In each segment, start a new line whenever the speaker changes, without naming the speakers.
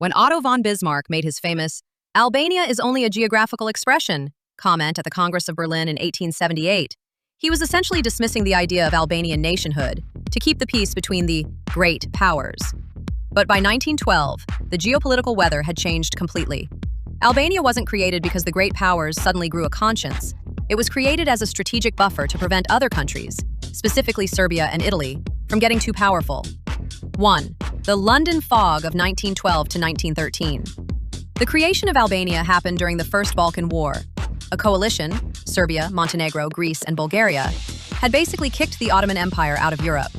When Otto von Bismarck made his famous "Albania is only a geographical expression" comment at the Congress of Berlin in 1878, he was essentially dismissing the idea of Albanian nationhood to keep the peace between the great powers. But by 1912, the geopolitical weather had changed completely. Albania wasn't created because the great powers suddenly grew a conscience. It was created as a strategic buffer to prevent other countries, specifically Serbia and Italy, from getting too powerful. 1. The London Fog of 1912 to 1913. The creation of Albania happened during the First Balkan War. A coalition, Serbia, Montenegro, Greece, and Bulgaria, had basically kicked the Ottoman Empire out of Europe.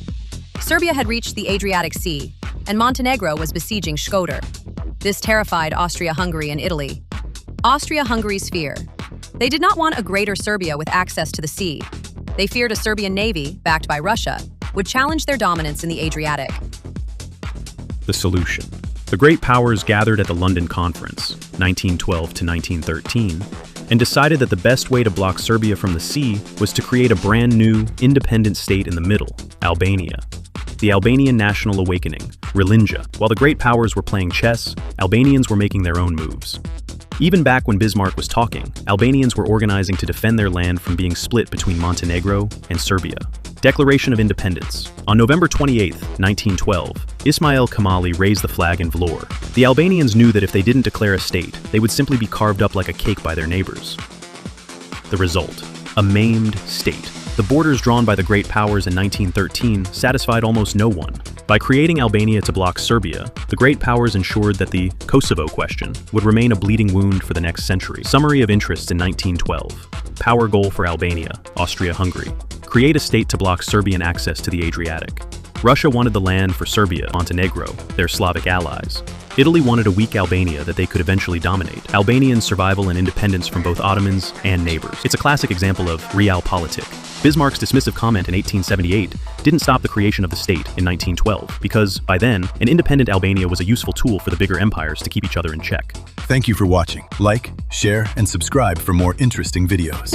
Serbia had reached the Adriatic Sea, and Montenegro was besieging Shkodër. This terrified Austria-Hungary and Italy. Austria-Hungary's fear. They did not want a greater Serbia with access to the sea. They feared a Serbian navy, backed by Russia, would challenge their dominance in the Adriatic.
The solution. The great powers gathered at the London Conference, 1912 to 1913, and decided that the best way to block Serbia from the sea was to create a brand new, independent state in the middle, Albania. The Albanian National Awakening, Rilinja. While the great powers were playing chess, Albanians were making their own moves. Even back when Bismarck was talking, Albanians were organizing to defend their land from being split between Montenegro and Serbia. Declaration of Independence. On November 28, 1912, Ismail Kamali raised the flag in Vlorë. The Albanians knew that if they didn't declare a state, they would simply be carved up like a cake by their neighbors. The result: a maimed state. The borders drawn by the great powers in 1913 satisfied almost no one. By creating Albania to block Serbia, the great powers ensured that the Kosovo question would remain a bleeding wound for the next century. Summary of interests in 1912. Power goal for Albania, Austria-Hungary. Create a state to block Serbian access to the Adriatic. Russia wanted the land for Serbia, Montenegro, their Slavic allies. Italy wanted a weak Albania that they could eventually dominate. Albanian survival and independence from both Ottomans and neighbors. It's a classic example of realpolitik. Bismarck's dismissive comment in 1878 didn't stop the creation of the state in 1912, because, by then, an independent Albania was a useful tool for the bigger empires to keep each other in check.
Thank you for watching. Like, share, and subscribe for more interesting videos.